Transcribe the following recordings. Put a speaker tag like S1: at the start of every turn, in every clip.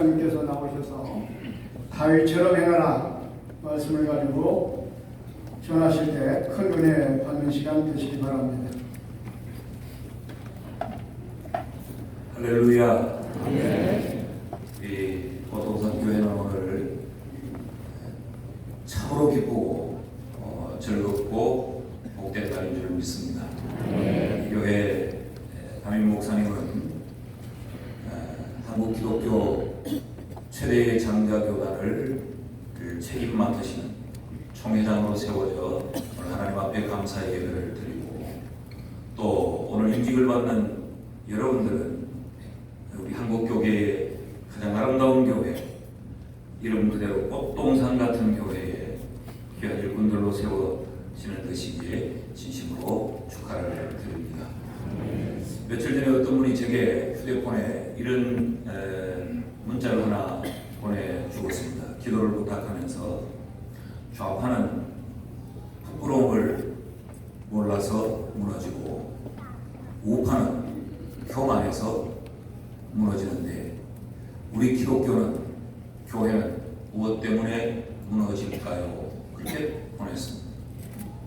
S1: 목사님께서 나오셔서 다윗처럼 행하라 말씀을 가지고 전하실 때 큰 은혜 받는 시간 되시기 바랍니다.
S2: 할렐루야. 우리 고동산 교회는 오늘 참으로 기쁘고 즐겁고 복된 날인 줄 믿습니다. 교회 담임 목사님은 한국 기독교 최대의 장자교단을 책임 맡으시는 총회장으로 세워져 오늘 하나님 앞에 감사의 예배를 드리고, 또 오늘 임직을 받는 여러분들은 우리 한국교회의 가장 아름다운 교회, 이름 그대로 꽃동산 같은 교회에 귀한 일꾼들로 세워지는 것이기에 진심으로 축하를 드립니다. 며칠 전에 어떤 분이 제게 휴대폰에 이런 문자를 하나 보내주었습니다. 기도를 부탁하면서 좌파는 부끄러움을 몰라서 무너지고 우파는 교만해서 무너지는데 우리 기독교는, 교회는 무엇 때문에 무너질까요? 그렇게 보냈습니다.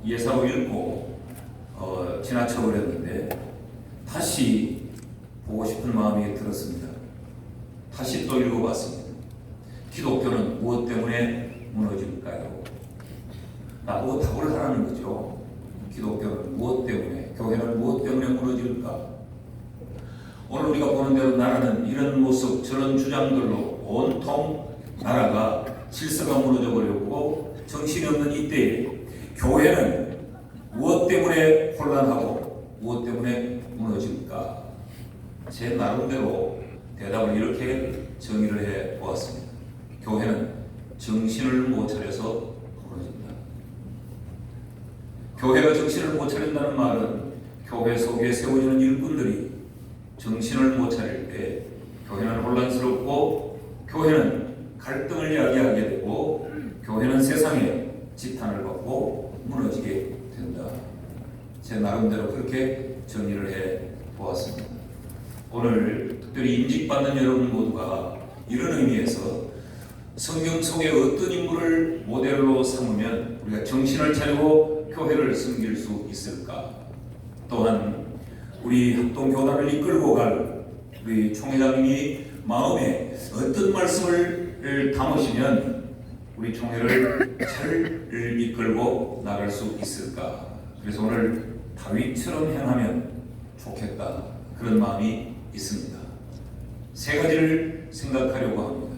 S2: 예사로 읽고 지나쳐버렸는데 다시 보고 싶은 마음이 들었습니다. 다시 또 읽어봤습니다. 기독교는 무엇 때문에 무너질까요? 나보고 답을 하라는 거죠. 기독교는 무엇 때문에, 교회는 무엇 때문에 무너질까? 오늘 우리가 보는 대로 나라는 이런 모습, 저런 주장들로 온통 나라가 질서가 무너져 버렸고, 정신이 없는 이때에 교회는 무엇 때문에 혼란하고 무엇 때문에 무너질까? 제 나름대로 대답을 이렇게 정의를 해 보았습니다. 교회는 정신을 못 차려서 무너진다. 교회가 정신을 못 차린다는 말은 교회 속에 세워지는 일꾼들이 정신을 못 차릴 때 교회는 혼란스럽고, 교회는 갈등을 야기하게 되고, 교회는 세상에 지탄을 받고 무너지게 된다. 제 나름대로 그렇게 정의를 해 보았습니다. 오늘 특별히 임직받는 여러분 모두가 이런 의미에서 성경 속의 어떤 인물을 모델로 삼으면 우리가 정신을 차리고 교회를 섬길 수 있을까? 또한 우리 합동교단을 이끌고 갈 우리 총회장님이 마음에 어떤 말씀을 담으시면 우리 총회를 잘 이끌고 나갈 수 있을까? 그래서 오늘 다윗처럼 행하면 좋겠다, 그런 마음이 있습니다. 세 가지를 생각하려고 합니다.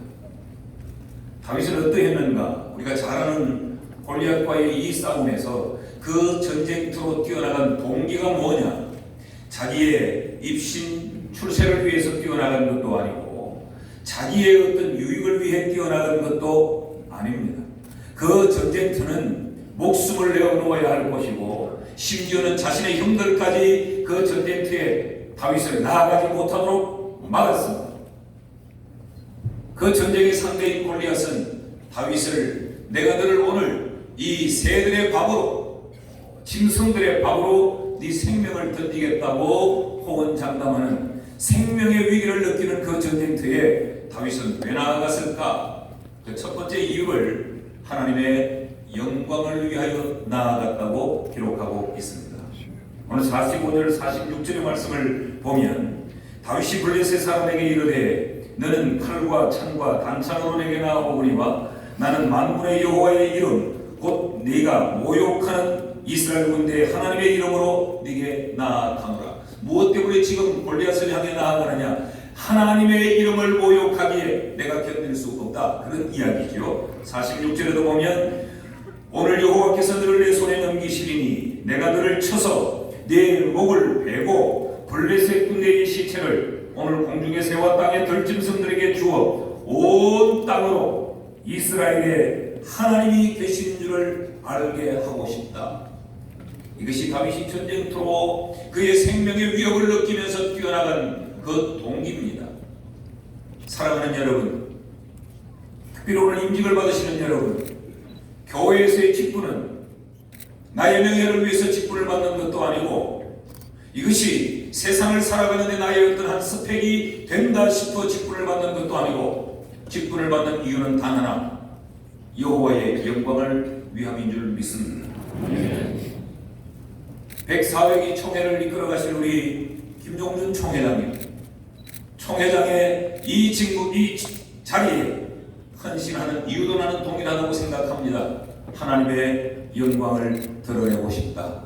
S2: 다윗은 어떠했는가? 우리가 잘 아는 골리앗과의 이 싸움에서 그 전쟁터로 뛰어나간 동기가 뭐냐? 자기의 입신 출세를 위해서 뛰어나간 것도 아니고 자기의 어떤 유익을 위해 뛰어나간 것도 아닙니다. 그 전쟁터는 목숨을 내어놓아야 할 것이고, 심지어는 자신의 형들까지 그 전쟁터에 다윗을 나아가지 못하도록 막았습니다. 그 전쟁의 상대인 골리앗은 다윗을, 내가 너를 오늘 이 새들의 밥으로, 짐승들의 밥으로 네 생명을 던지겠다고 호언장담하는 생명의 위기를 느끼는 그 전쟁터에 다윗은 왜 나아갔을까? 그 첫 번째 이유를 하나님의 영광을 위하여 나아갔다고 기록하고 있습니다. 오늘 45절 46절의 말씀을 보면 다윗이 블레셋 사람에게 이르되 너는 칼과 창과 단창으로 내게 나아오거니와 나는 만군의 여호와의 이름 곧 네가 모욕하는 이스라엘 군대의 하나님의 이름으로 네게 나아가노라. 무엇 때문에 지금 골리앗을 향해 나아가느냐? 하나님의 이름을 모욕하기에 내가 견딜 수 없다, 그런 이야기죠. 46절에도 보면 오늘 여호와께서 너를 내 손에 넘기시리니 내가 너를 쳐서 네 목을 베고 블레셋 군대의 시체를 오늘 공중의 새와 땅의 들짐승들에게 주어 온 땅으로 이스라엘에 하나님이 계신 줄을 알게 하고 싶다. 이것이 다윗이 전쟁터로 그의 생명의 위협을 느끼면서 뛰어나간 그 동기입니다. 사랑하는 여러분, 특별히 오늘 임직을 받으시는 여러분, 교회에서의 직분은 나의 명예를 위해서 직분을 받는 것도 아니고, 이것이 세상을 살아가는 데 나의 어떤 한 스펙이 된다 싶어 직분을 받는 것도 아니고, 직분을 받는 이유는 단 하나, 여호와의 영광을 위함인 줄 믿습니다. 104회기 총회를 이끌어 가실 우리 김종준 총회장님, 총회장의 이 자리에 헌신하는 이유도 나는 동일하다고 생각합니다. 하나님의 영광을 드러내고 싶다.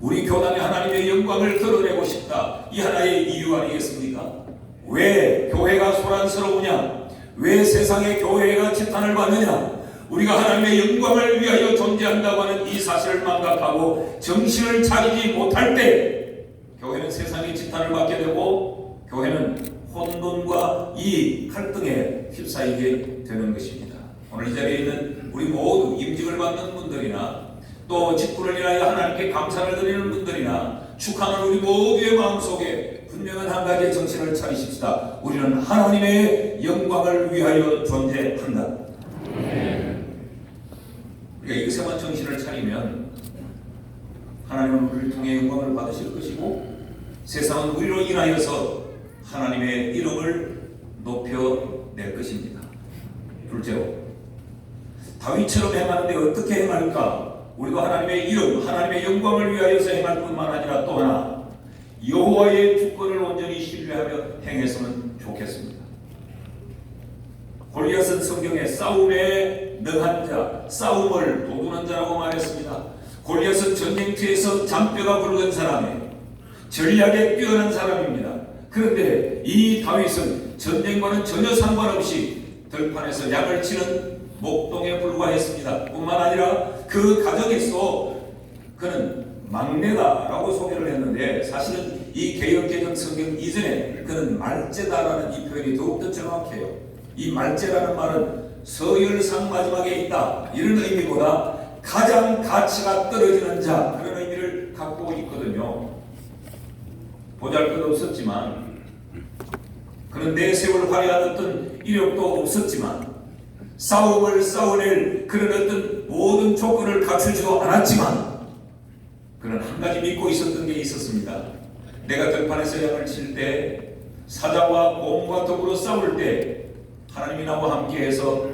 S2: 우리 교단의 하나님의 영광을 드러내고 싶다. 이 하나의 이유 아니겠습니까? 왜 교회가 소란스러우냐? 왜 세상의 교회가 지탄을 받느냐? 우리가 하나님의 영광을 위하여 존재한다고 하는 이 사실을 망각하고 정신을 차리지 못할 때 교회는 세상의 지탄을 받게 되고 교회는 혼돈과 이 갈등에 휩싸이게 되는 것입니다. 오늘 이 자리에 있는 우리 모두 임직을 받는 분들이나 또 직분을 인하여 하나님께 감사를 드리는 분들이나 축하하는 우리 모두의 마음속에 분명한 한 가지의 정신을 차리십시다. 우리는 하나님의 영광을 위하여 존재한다. 우리가 이것에만 정신을 차리면 하나님은 우리를 통해 영광을 받으실 것이고 세상은 우리로 인하여서 하나님의 이름을 높여낼 것입니다. 둘째로 다윗처럼 행하는데 어떻게 행할까? 우리도 하나님의 이름, 하나님의 영광을 위하여서 행할 뿐만 아니라 또 하나 여호와의 주권을 온전히 신뢰하며 행했으면 좋겠습니다. 골리앗은 성경에 싸움에 능한 자, 싸움을 도두는 자라고 말했습니다. 골리앗은 전쟁터에서 잔뼈가 굵은 사람이에요. 전략에 뛰어난 사람입니다. 그런데 이 다윗은 전쟁과는 전혀 상관없이 들판에서 약을 치는 목동에 불과했습니다. 뿐만 아니라 그 가정에서 그는 막내다라고 소개를 했는데 사실은 이 개역개정 성경 이전에 그는 말제다라는 이 표현이 더욱더 정확해요. 이 말제라는 말은 서열상 마지막에 있다 이런 의미보다 가장 가치가 떨어지는 자 그런 의미를 갖고 있거든요. 보잘것없었지만 그는 내세울 화려한 어떤 이력도 없었지만 싸움을 싸워낼 그런 어떤 모든 조건을 갖추지도 않았지만 그는 한 가지 믿고 있었던 게 있었습니다. 내가 들판에서 양을 칠 때 사자와 곰과 더불어 싸울 때 하나님이 나와 함께해서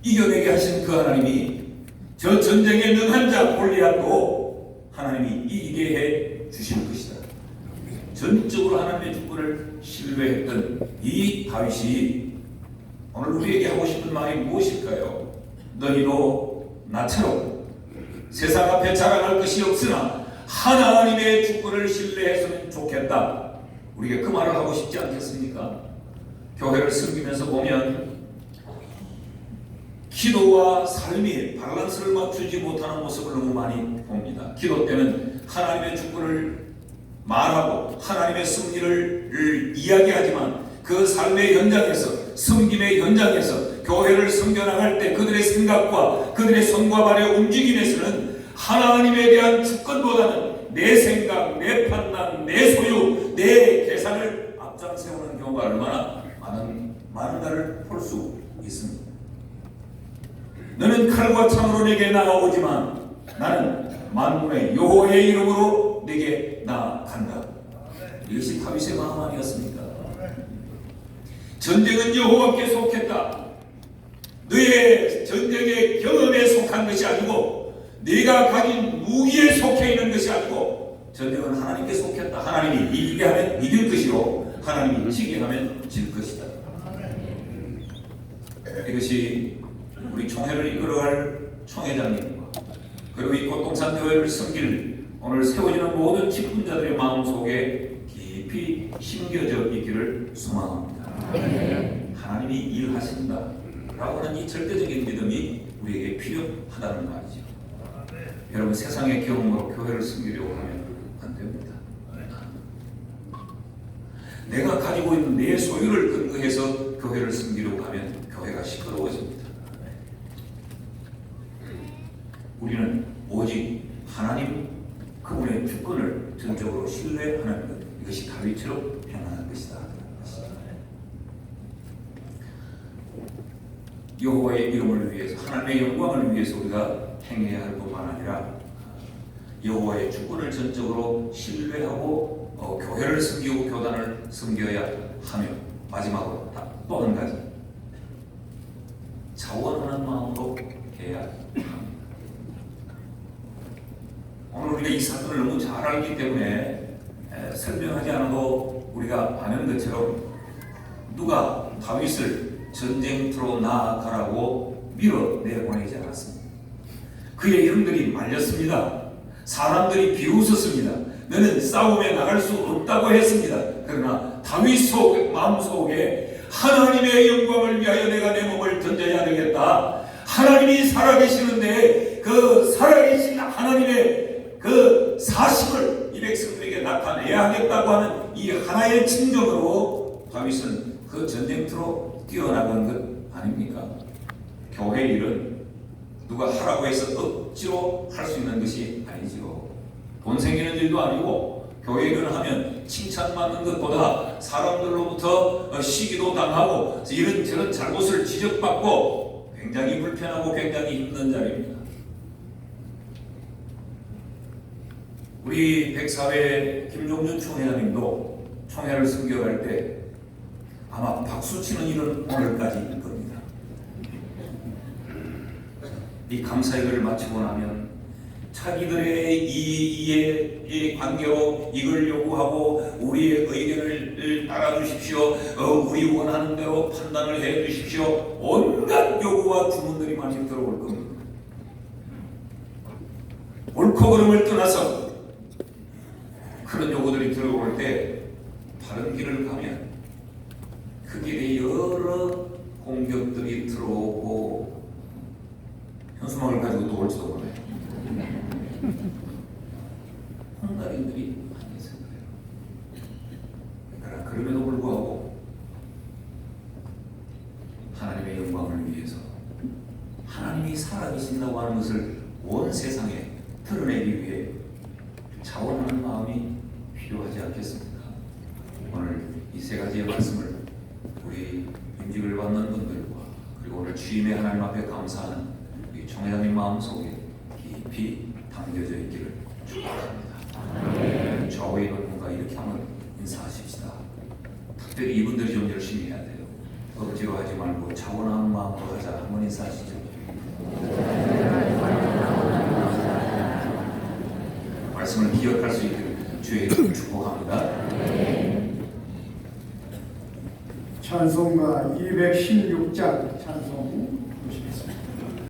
S2: 이겨내게 하신 그 하나님이 저 전쟁에 능한 자 골리앗도 하나님이 이기게 해 주실 것이다. 전적으로 하나님의 주권을 신뢰했던 이 다윗이 오늘 우리에게 하고 싶은 말이 무엇일까요? 너희도 나처럼 세상 앞에 자랑할 것이 없으나 하나님의 주권을 신뢰했으면 좋겠다. 우리가 그 말을 하고 싶지 않겠습니까? 교회를 섬기면서 보면 기도와 삶이 밸런스를 맞추지 못하는 모습을 너무 많이 봅니다. 기도 때는 하나님의 주권을 말하고 하나님의 승리를 이야기하지만 그 삶의 현장에서 섬김의 현장에서 교회를 섬겨나갈 때 그들의 생각과 그들의 손과 발의 움직임에서는 하나님에 대한 주권보다는 내 생각, 내 판단, 내 소유, 내 계산을 앞장세우는 경우가 얼마나 많은가를 볼 수 있습니다. 너는 칼과 창으로 내게 나아오지만 나는 만군의 여호와의 이름으로 내게 나아간다. 이것이 다윗의 마음 아니었습니까? 전쟁은 여호와께 속했다. 너의 전쟁의 경험에 속한 것이 아니고 네가 가진 무기에 속해 있는 것이 아니고 전쟁은 하나님께 속했다. 하나님이 이기게 하면 이길 것이요 하나님이 지게 하면 질 것이다. 이것이 우리 총회를 이끌어갈 총회장님과 그리고 이 꽃동산 교회를 섬길 오늘 세워지는 모든 직분자들의 마음속에 깊이 심겨져 있기를 소망합니다. 하나님이 일하신다 라고 하는 이 절대적인 믿음이 우리에게 필요하다는 말이죠. 여러분 세상의 경험으로 교회를 섬기려고 하면 안 됩니다. 내가 가지고 있는 내 소유를 근거해서 교회를 섬기려고 하면 교회가 시끄러워집니다. 우리는 오직 하나님 그분의 주권을 전적으로 신뢰하는 것, 이것이 다윗처럼 행하는 것이다. 여호와의 이름을 위해서 하나님의 영광을 위해서 우리가 행해야 할 뿐만 아니라 여호와의 주권을 전적으로 신뢰하고 교회를 섬기고 교단을 섬겨야 하며 마지막으로 또 한 가지 이 사건을 너무 잘 알기 때문에 설명하지 않아도 우리가 아는 것처럼 누가 다윗을 전쟁터로 나아가라고 밀어내보내지 않았습니다. 그의 형들이 말렸습니다. 사람들이 비웃었습니다. 너는 싸움에 나갈 수 없다고 했습니다. 그러나 다윗 마음속에 하나님의 영광을 위하여 내가 내 몸을 던져야 되겠다. 하나님이 살아계시는데 그 살아계신 하나님의 그 사심을 이 백성들에게 나타내야 하겠다고 하는 이 하나의 심정으로 다윗은 그 전쟁터로 뛰어나간 것 아닙니까? 교회 일은 누가 하라고 해서 억지로 할 수 있는 것이 아니지요. 돈 생기는 일도 아니고 교회 일을 하면 칭찬받는 것보다 사람들로부터 시기도 당하고 이런저런 잘못을 지적받고 굉장히 불편하고 굉장히 힘든 자리입니다. 우리 백사회 김종준 총회장님도 총회를 승격할 때 아마 박수치는 일은 오늘까지일 겁니다. 이 감사회를 마치고 나면 자기들의 이해의 관계로 이걸 요구하고 우리의 의견을 따라주십시오. 우리 원하는 대로 판단을 해주십시오. 온갖 요구와 주문들이 많이 들어올 겁니다. 옳고 그름을 떠나서 그런 요구들이 들어올 때 바른 길을 가면 그 길에 여러 공격들이 들어오고 현수막을 가지고 또 올지도 몰라요. 홍달인들이 많이 있을 거예요. 그러나 그럼에도 불구하고 하나님의 영광을 위해서 하나님이 살아계신다고 하는 것을 온 세상에 드러내기 위해 자원하는 마음이 필요하지 않겠습니까? 오늘 이 세 가지의 말씀을 우리 임직을 받는 분들과 그리고 오늘 취임의 하나님 앞에 감사하는 우리 총회장님 마음속에 깊이 담겨져 있기를 축복합니다. 좌우의 분과 이렇게 한번 인사하십시다. 특별히 이분들이 좀 열심히 해야 돼요. 억지로 하지 말고 차분한 마음으로 하자. 한번 인사하시죠. 말씀을 기억할 수 있기를 주의 이름으로 축복합니다.
S1: 찬송가 216장 찬송 보시겠습니다.